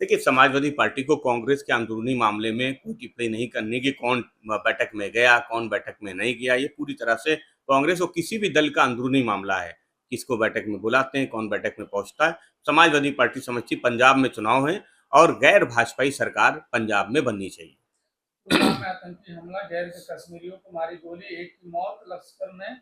देखिए, समाजवादी पार्टी को कांग्रेस के अंदरूनी मामले में कोई टिप्पणी नहीं करनी कि कौन बैठक में गया, कौन बैठक में नहीं गया। ये पूरी तरह से कांग्रेस और किसी भी दल का अंदरूनी मामला है। किसको बैठक में बुलाते हैं, कौन बैठक में पहुंचता है। समाजवादी पार्टी समझती पंजाब में चुनाव है और गैर भाजपाई सरकार पंजाब में बननी चाहिए। पुलवामा में आतंकी हमला, गैर के कश्मीरियों को मारी गोली, एक की मौत, लश्कर ने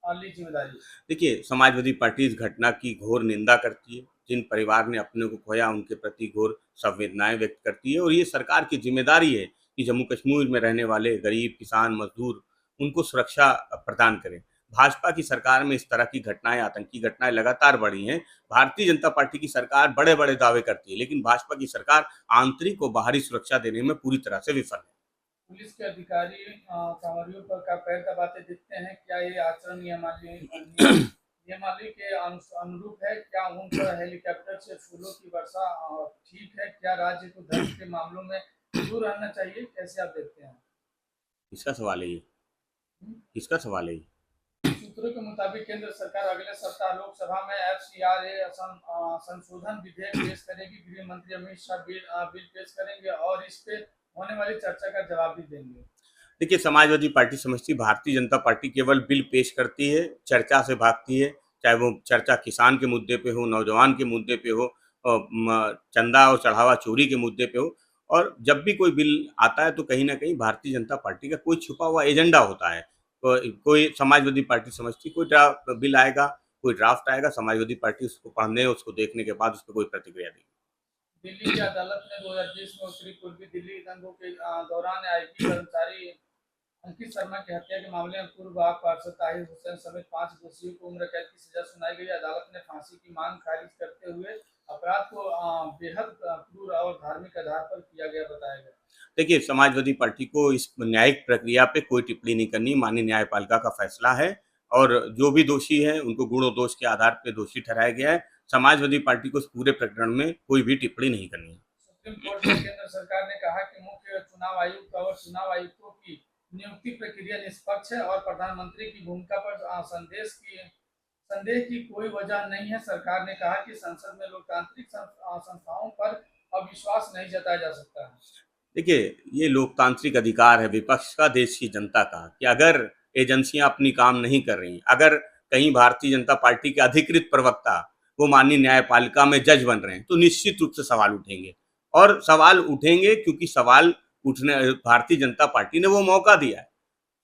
ली जिम्मेदारी। देखिए, समाजवादी पार्टी इस घटना की घोर निंदा करती है। जिन परिवार ने अपने को खोया उनके प्रति घोर संवेदनाएं व्यक्त करती है और ये सरकार की जिम्मेदारी है कि जम्मू कश्मीर में रहने वाले गरीब किसान मजदूर उनको सुरक्षा प्रदान करें। भाजपा की सरकार में इस तरह की घटनाएं, आतंकी घटनाएं लगातार बढ़ी हैं। भारतीय जनता पार्टी की सरकार बड़े बड़े दावे करती है, लेकिन भाजपा की सरकार आंतरिक और बाहरी सुरक्षा देने में पूरी तरह से विफल है। पुलिस के अधिकारी कांवरियों पर का पैर दबाते दिखते हैं, क्या ये आचरण नियमावली के अनुरूप है? क्या उन पर हेलीकॉप्टर से फूलों की वर्षा ठीक है? क्या राज्य को धर्म के मामलों में दूर रहना चाहिए? कैसे आप देखते हैं? इसका सवाल है ये। हम्म? इसका सवाल है ये। सूत्रों के मुताबिक केंद्र सरकार अगले सप्ताह लोकसभा में एफसीआरए संशोधन विधेयक पेश करेगी। गृह मंत्री अमित शाह बिल पेश करेंगे और इस पे होने वाली चर्चा का जवाब भी देंगे। देखिए, समाजवादी पार्टी समझती भारतीय जनता पार्टी केवल बिल पेश करती है, चर्चा से भागती है। चाहे वो चर्चा किसान के मुद्दे पे हो, नौजवान के मुद्दे पे हो, चंदा और चढ़ावा चोरी के मुद्दे पे हो। और जब भी कोई बिल आता है तो कहीं ना कहीं भारतीय जनता पार्टी का कोई छुपा हुआ एजेंडा होता है। कोई समाजवादी पार्टी समझती कोई बिल आएगा, कोई ड्राफ्ट आएगा, समाजवादी पार्टी उसको पढ़ने, उसको देखने के बाद उस पर कोई प्रतिक्रिया देगी। दिल्ली की अदालत ने 2020 में उत्तरी पूर्वी दिल्ली दंगों के दौरान आईटी कर्मचारी अंकित शर्मा की हत्या के मामले में पूर्व आप पार्षद ताहिर हुसैन समेत 5 दोषियों को उम्र कैद की सजा सुनाई गई। अदालत ने फांसी की मांग खारिज करते हुए अपराध को बेहद क्रूर और धार्मिक आधार पर किया गया बताया गया। देखिए, समाजवादी पार्टी को इस न्यायिक प्रक्रिया पे कोई टिप्पणी नहीं करनी, माननीय न्यायपालिका का फैसला है और जो भी दोषी है उनको गुण और दोष के आधार पे दोषी ठहराया गया है। समाजवादी पार्टी को इस पूरे प्रकरण में कोई भी टिप्पणी नहीं करनी है। सुप्रीम कोर्ट में केंद्र सरकार ने कहा कि मुख्य चुनाव आयुक्त और चुनाव आयुक्तों की नियुक्ति प्रक्रिया निष्पक्ष है और प्रधानमंत्री की भूमिका पर संदेह की कोई वजह नहीं है। सरकार ने कहा कि संसद में लोकतांत्रिक संस्थाओं पर अविश्वास नहीं जताया जा सकता है। देखिए, ये लोकतांत्रिक अधिकार है विपक्ष का, देश की जनता का, कि अगर एजेंसियां अपनी काम नहीं कर रही, अगर कहीं भारतीय जनता पार्टी के अधिकृत प्रवक्ता वो माननीय न्यायपालिका में जज बन रहे हैं तो निश्चित रूप से सवाल उठेंगे। और सवाल उठेंगे क्योंकि सवाल उठने भारतीय जनता पार्टी ने वो मौका दिया है।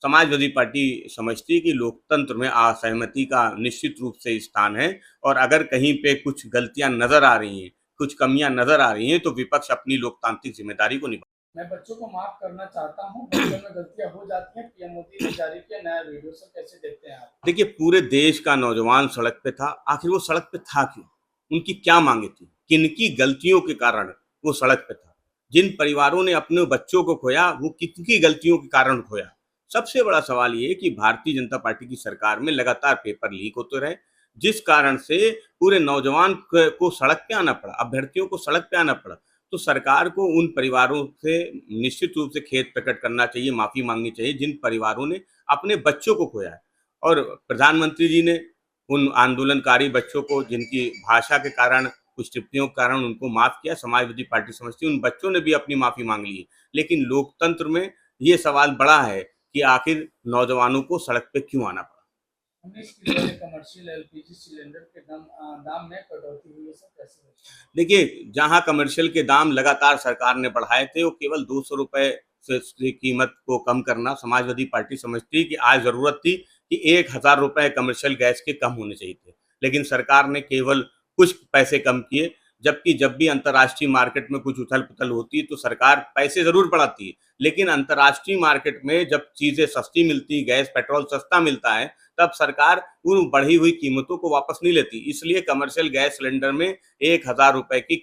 समाजवादी पार्टी समझती है कि लोकतंत्र में असहमति का निश्चित रूप से स्थान है और अगर कहीं पे कुछ गलतियां नजर आ रही हैं, कुछ कमियां नजर आ रही हैं तो विपक्ष अपनी लोकतांत्रिक जिम्मेदारी को निभा। मैं बच्चों को माफ करना चाहता हूँ, बचपन में गलतियां हो जाती हैं। पीएम मोदी ने जारी किया नया वीडियो, से कैसे देखते हैं आप? देखिए, पूरे देश का नौजवान सड़क पे था। आखिर वो सड़क पे था क्यों? उनकी क्या मांगे थी? किनकी गलतियों के कारण वो सड़क पे था? जिन परिवारों ने अपने बच्चों को खोया वो किनकी गलतियों के कारण खोया? सबसे बड़ा सवाल ये है कि भारतीय जनता पार्टी की सरकार में लगातार पेपर लीक होते रहे, जिस कारण से पूरे नौजवान को सड़क पे आना पड़ा, अभ्यर्थियों को सड़क पे आना पड़ा। तो सरकार को उन परिवारों से निश्चित रूप से खेद प्रकट करना चाहिए, माफी मांगनी चाहिए जिन परिवारों ने अपने बच्चों को खोया है। और प्रधानमंत्री जी ने उन आंदोलनकारी बच्चों को जिनकी भाषा के कारण, कुछ टिप्पणियों के कारण उनको माफ किया। समाजवादी पार्टी समझती है उन बच्चों ने भी अपनी माफी मांग ली है। लेकिन लोकतंत्र में ये सवाल बड़ा है कि आखिर नौजवानों को सड़क पे क्यों आना पड़ा? 19 की कमर्शियल एलपीजी सिलेंडर के दाम में कटौती हुई है, सर कैसे देखते हैं? देखिए, जहाँ कमर्शियल के दाम लगातार सरकार ने बढ़ाए थे, वो केवल 200 रुपए से कीमत को कम करना समाजवादी पार्टी समझती कि आज ज़रूरत थी कि 1000 रुपए कमर्शियल गैस के कम होने चाहिए थे। लेकिन सरकार ने केवल कुछ पैसे कम किए, जबकि जब भी अंतर्राष्ट्रीय मार्केट में कुछ उथल-पुथल होती है, तो सरकार पैसे ज़रूर बढ़ाती है। लेकिन अंतर्राष्ट्रीय मार्केट में जब चीज़ें सस्ती मिलती, गैस, पेट्रोल सस्ता मिलता है, तब सरकार उन बढ़ी हुई कीमतों को वापस नहीं लेती। इसलिए कमर्शियल गैस सिलेंडर में 1000 रुपए की